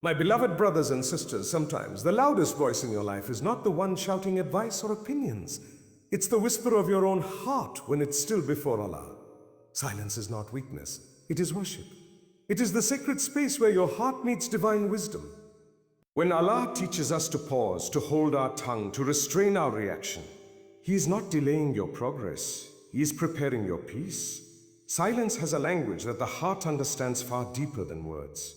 My beloved brothers and sisters, sometimes the loudest voice in your life is not the one shouting advice or opinions. It's the whisper of your own heart when it's still before Allah. Silence is not weakness, it is worship. It is the sacred space where your heart meets divine wisdom. When Allah teaches us to pause, to hold our tongue, to restrain our reaction, He is not delaying your progress, He is preparing your peace. Silence has a language that the heart understands far deeper than words.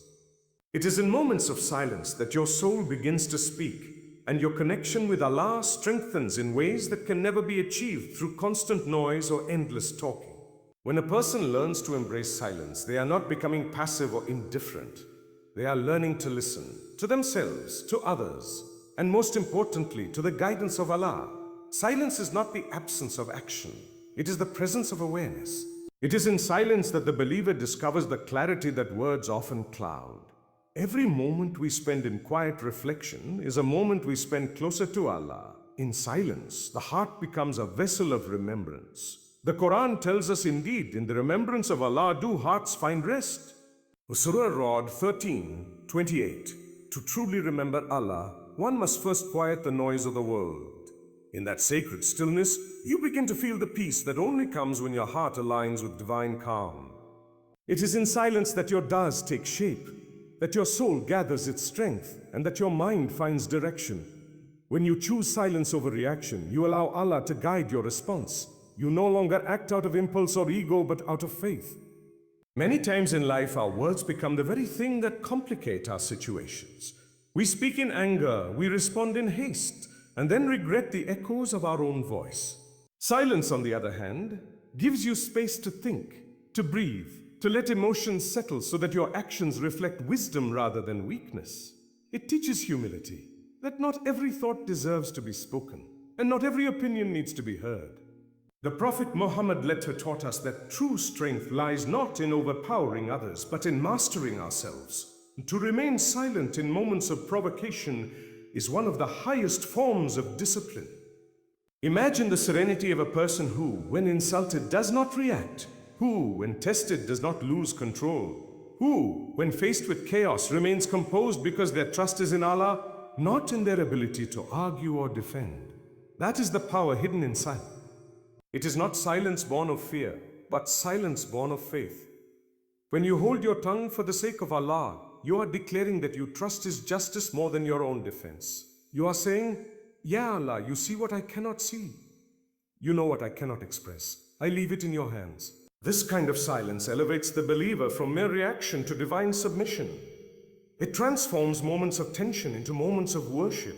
It is in moments of silence that your soul begins to speak, and your connection with Allah strengthens in ways that can never be achieved through constant noise or endless talking. When a person learns to embrace silence, they are not becoming passive or indifferent. They are learning to listen to themselves, to others, and most importantly, to the guidance of Allah. Silence is not the absence of action. It is the presence of awareness. It is in silence that the believer discovers the clarity that words often cloud. Every moment we spend in quiet reflection is a moment we spend closer to Allah. In silence, the heart becomes a vessel of remembrance. The Quran tells us indeed, in the remembrance of Allah do hearts find rest. Surah Rod 13:28. To truly remember Allah, one must first quiet the noise of the world. In that sacred stillness, you begin to feel the peace that only comes when your heart aligns with divine calm. It is in silence that your does take shape, that your soul gathers its strength, and that your mind finds direction. When you choose silence over reaction, you allow Allah to guide your response. You no longer act out of impulse or ego, but out of faith. Many times in life, our words become the very thing that complicate our situations. We speak in anger, we respond in haste, and then regret the echoes of our own voice. Silence, on the other hand, gives you space to think, to breathe, to let emotions settle so that your actions reflect wisdom rather than weakness. It teaches humility, that not every thought deserves to be spoken, and not every opinion needs to be heard. The Prophet Muhammad later taught us that true strength lies not in overpowering others, but in mastering ourselves. To remain silent in moments of provocation is one of the highest forms of discipline. Imagine the serenity of a person who, when insulted, does not react, who, when tested, does not lose control, who, when faced with chaos, remains composed because their trust is in Allah, not in their ability to argue or defend. That is the power hidden in silence. It is not silence born of fear, but silence born of faith. When you hold your tongue for the sake of Allah, you are declaring that you trust His justice more than your own defense. You are saying, Ya Allah, you see what I cannot see. You know what I cannot express. I leave it in your hands. This kind of silence elevates the believer from mere reaction to divine submission. It transforms moments of tension into moments of worship.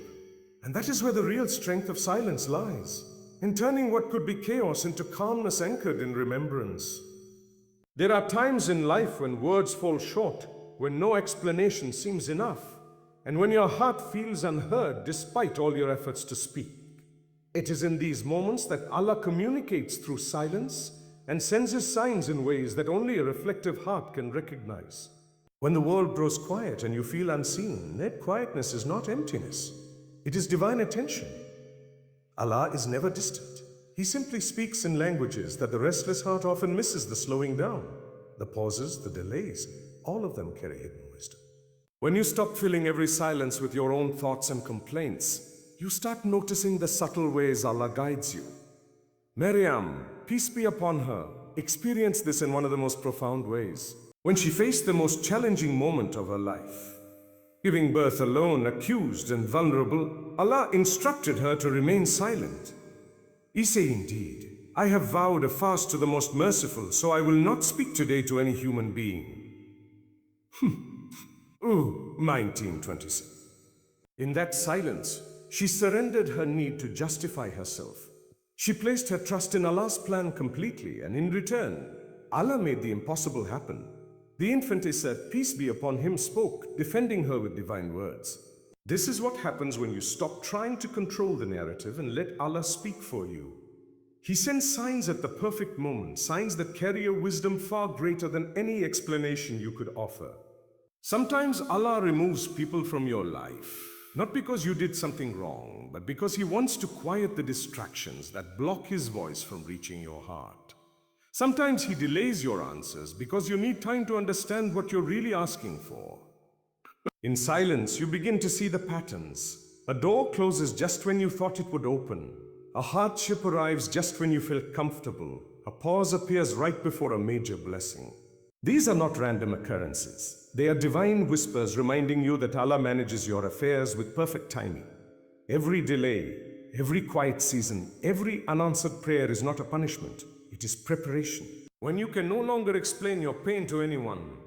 And that is where the real strength of silence lies, in turning what could be chaos into calmness anchored in remembrance. There are times in life when words fall short, when no explanation seems enough, and when your heart feels unheard despite all your efforts to speak. It is in these moments that Allah communicates through silence and sends His signs in ways that only a reflective heart can recognize. When the world grows quiet and you feel unseen, that quietness is not emptiness. It is divine attention. Allah is never distant. He simply speaks in languages that the restless heart often misses the slowing down. The pauses, the delays, all of them carry hidden wisdom. When you stop filling every silence with your own thoughts and complaints, you start noticing the subtle ways Allah guides you. Maryam, peace be upon her, experienced this in one of the most profound ways. When she faced the most challenging moment of her life, giving birth alone, accused and vulnerable, Allah instructed her to remain silent. He said, indeed, I have vowed a fast to the most merciful, so I will not speak today to any human being. 1927. In that silence, she surrendered her need to justify herself. She placed her trust in Allah's plan completely, and in return, Allah made the impossible happen. The infant Isa, peace be upon him, spoke, defending her with divine words. This is what happens when you stop trying to control the narrative and let Allah speak for you. He sends signs at the perfect moment, signs that carry a wisdom far greater than any explanation you could offer. Sometimes Allah removes people from your life, not because you did something wrong, but because He wants to quiet the distractions that block His voice from reaching your heart. Sometimes He delays your answers because you need time to understand what you're really asking for. In silence, you begin to see the patterns. A door closes just when you thought it would open. A hardship arrives just when you felt comfortable. A pause appears right before a major blessing. These are not random occurrences. They are divine whispers reminding you that Allah manages your affairs with perfect timing. Every delay, every quiet season, every unanswered prayer is not a punishment. It is preparation. When you can no longer explain your pain to anyone,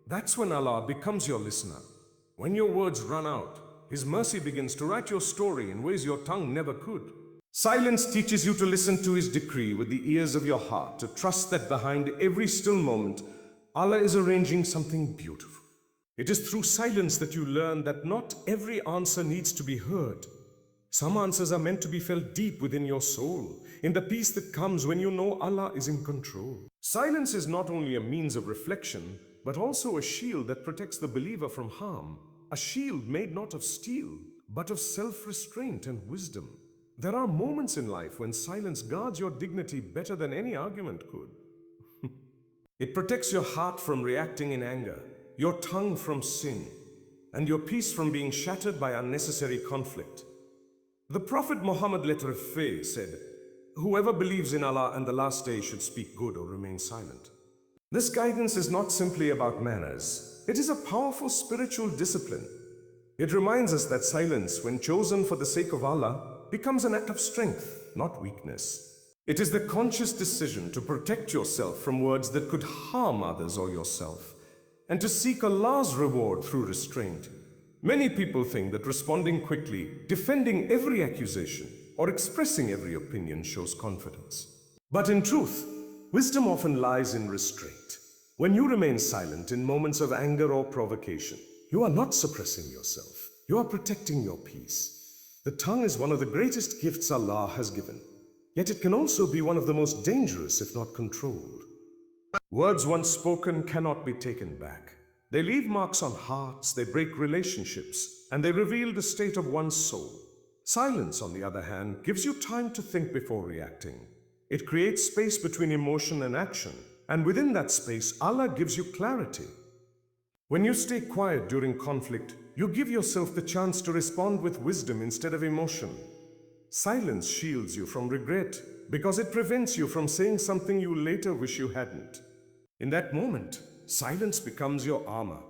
that's when Allah becomes your listener. When your words run out, His mercy begins to write your story in ways your tongue never could. Silence teaches you to listen to His decree with the ears of your heart, to trust that behind every still moment, Allah is arranging something beautiful. It is through silence that you learn that not every answer needs to be heard. Some answers are meant to be felt deep within your soul, in the peace that comes when you know Allah is in control. Silence is not only a means of reflection, but also a shield that protects the believer from harm. A shield made not of steel, but of self-restraint and wisdom. There are moments in life when silence guards your dignity better than any argument could. It protects your heart from reacting in anger, your tongue from sin, and your peace from being shattered by unnecessary conflict. The Prophet Muhammad said, "Whoever believes in Allah and the last day should speak good or remain silent." This guidance is not simply about manners. It is a powerful spiritual discipline. It reminds us that silence, when chosen for the sake of Allah, becomes an act of strength, not weakness. It is the conscious decision to protect yourself from words that could harm others or yourself, and to seek Allah's reward through restraint. Many people think that responding quickly, defending every accusation, or expressing every opinion shows confidence. But in truth, wisdom often lies in restraint. When you remain silent in moments of anger or provocation, you are not suppressing yourself. You are protecting your peace. The tongue is one of the greatest gifts Allah has given. Yet it can also be one of the most dangerous if not controlled. Words once spoken cannot be taken back. They leave marks on hearts, they break relationships, and they reveal the state of one's soul. Silence, on the other hand, gives you time to think before reacting. It creates space between emotion and action, and within that space, Allah gives you clarity. When you stay quiet during conflict, you give yourself the chance to respond with wisdom instead of emotion. Silence shields you from regret because it prevents you from saying something you later wish you hadn't. In that moment, silence becomes your armor,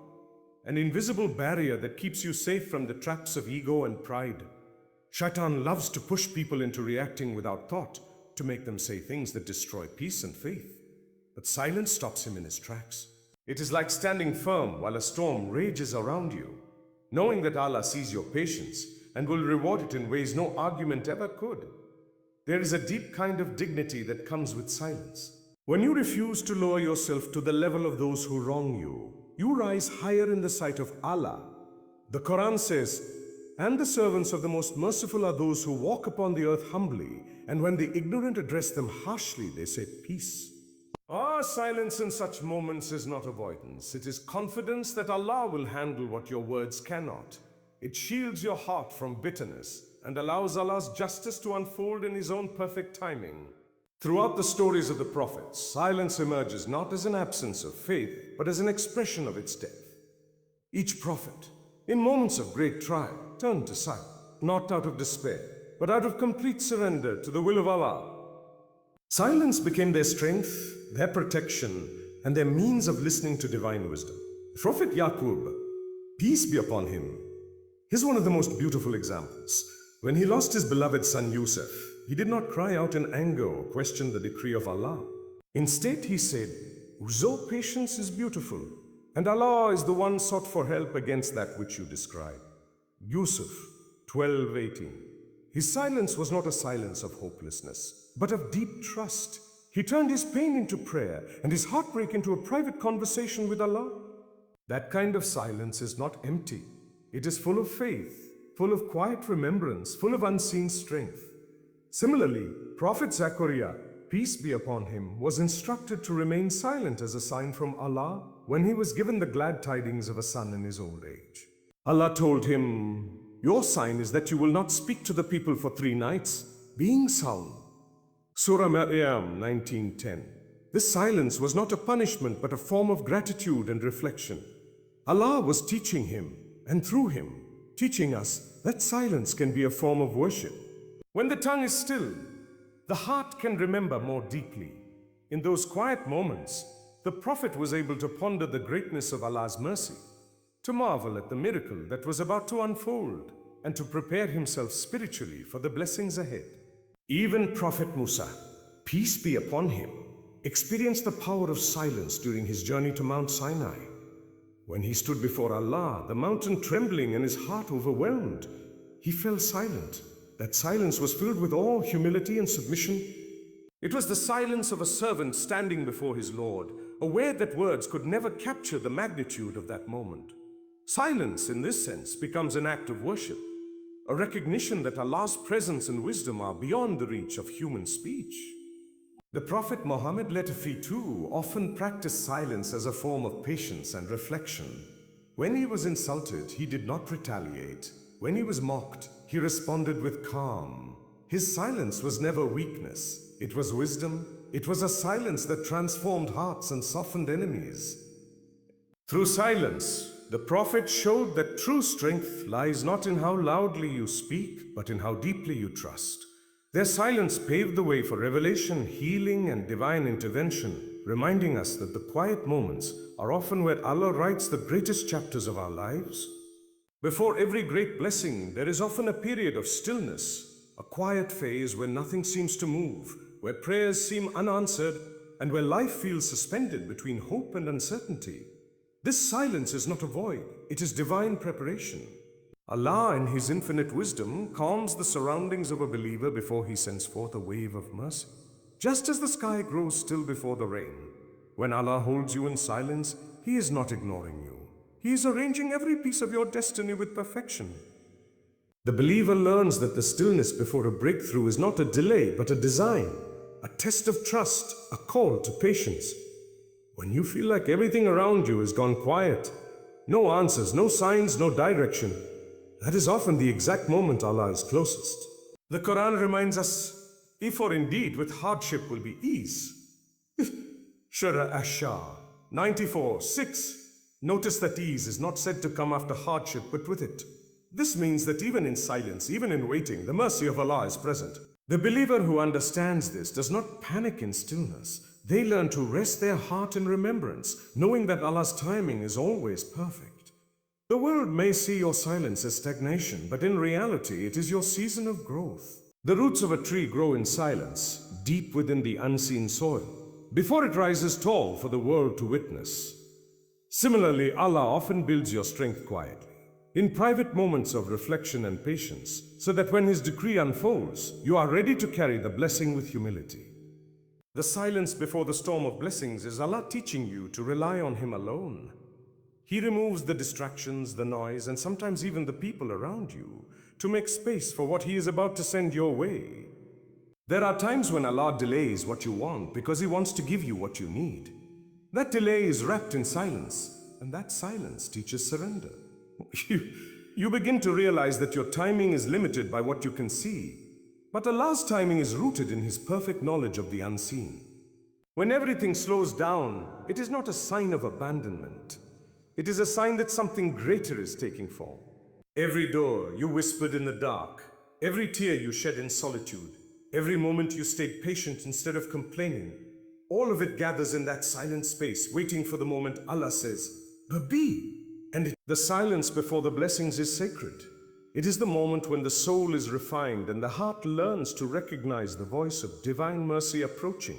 an invisible barrier that keeps you safe from the traps of ego and pride. Shaitan loves to push people into reacting without thought, to make them say things that destroy peace and faith. But silence stops him in his tracks. It is like standing firm while a storm rages around you, knowing that Allah sees your patience and will reward it in ways no argument ever could. There is a deep kind of dignity that comes with silence. When you refuse to lower yourself to the level of those who wrong you, you rise higher in the sight of Allah. The Quran says, "And the servants of the most merciful are those who walk upon the earth humbly, and when the ignorant address them harshly, they say peace." Our silence in such moments is not avoidance. It is confidence that Allah will handle what your words cannot. It shields your heart from bitterness and allows Allah's justice to unfold in His own perfect timing. Throughout the stories of the prophets, silence emerges not as an absence of faith, but as an expression of its depth. Each prophet, in moments of great trial, turned to silence, not out of despair, but out of complete surrender to the will of Allah. Silence became their strength, their protection, and their means of listening to divine wisdom. Prophet Yaqub, peace be upon him, is one of the most beautiful examples. When he lost his beloved son Yusuf, he did not cry out in anger or question the decree of Allah. Instead, he said, "Your patience is beautiful, and Allah is the one sought for help against that which you describe." Yusuf 12:18. His silence was not a silence of hopelessness, but of deep trust. He turned his pain into prayer and his heartbreak into a private conversation with Allah. That kind of silence is not empty. It is full of faith, full of quiet remembrance, full of unseen strength. Similarly, Prophet Zechariah, peace be upon him, was instructed to remain silent as a sign from Allah when he was given the glad tidings of a son in his old age. Allah told him, "Your sign is that you will not speak to the people for 3 nights, being sound." Surah Maryam 19:10. This silence was not a punishment but a form of gratitude and reflection. Allah was teaching him, and through him, teaching us that silence can be a form of worship. When the tongue is still, the heart can remember more deeply. In those quiet moments, the Prophet was able to ponder the greatness of Allah's mercy, to marvel at the miracle that was about to unfold, and to prepare himself spiritually for the blessings ahead. Even Prophet Musa, peace be upon him, experienced the power of silence during his journey to Mount Sinai. When he stood before Allah, the mountain trembling and his heart overwhelmed, he fell silent. That silence was filled with awe, humility, and submission. It was the silence of a servant standing before his Lord, aware that words could never capture the magnitude of that moment. Silence, in this sense, becomes an act of worship, a recognition that Allah's presence and wisdom are beyond the reach of human speech. The Prophet Muhammad too often practiced silence as a form of patience and reflection. When he was insulted, he did not retaliate. When he was mocked, he responded with calm. His silence was never weakness. It was wisdom. It was a silence that transformed hearts and softened enemies. Through silence, the Prophet showed that true strength lies not in how loudly you speak, but in how deeply you trust. Their silence paved the way for revelation, healing, and divine intervention, reminding us that the quiet moments are often where Allah writes the greatest chapters of our lives. Before every great blessing, there is often a period of stillness, a quiet phase where nothing seems to move, where prayers seem unanswered, and where life feels suspended between hope and uncertainty. This silence is not a void, it is divine preparation. Allah, in His infinite wisdom, calms the surroundings of a believer before He sends forth a wave of mercy. Just as the sky grows still before the rain, when Allah holds you in silence, He is not ignoring you. He is arranging every piece of your destiny with perfection. The believer learns that the stillness before a breakthrough is not a delay, but a design, a test of trust, a call to patience. When you feel like everything around you has gone quiet, no answers, no signs, no direction, that is often the exact moment Allah is closest. The Quran reminds us, if or indeed with hardship will be ease. Surah Ash-Shah 94:6. Notice that ease is not said to come after hardship, but with it. This means that even in silence, even in waiting, the mercy of Allah is present. The believer who understands this does not panic in stillness. They learn to rest their heart in remembrance, knowing that Allah's timing is always perfect. The world may see your silence as stagnation, but in reality, it is your season of growth. The roots of a tree grow in silence, deep within the unseen soil, before it rises tall for the world to witness. Similarly, Allah often builds your strength quietly, in private moments of reflection and patience, so that when His decree unfolds, you are ready to carry the blessing with humility. The silence before the storm of blessings is Allah teaching you to rely on Him alone. He removes the distractions, the noise, and sometimes even the people around you to make space for what He is about to send your way. There are times when Allah delays what you want because He wants to give you what you need. That delay is wrapped in silence, and that silence teaches surrender. You begin to realize that your timing is limited by what you can see, but Allah's timing is rooted in His perfect knowledge of the unseen. When everything slows down, it is not a sign of abandonment. It is a sign that something greater is taking form. Every door you whispered in the dark, every tear you shed in solitude, every moment you stayed patient instead of complaining, all of it gathers in that silent space, waiting for the moment Allah says, "Be." And the silence before the blessings is sacred. It is the moment when the soul is refined and the heart learns to recognize the voice of divine mercy approaching.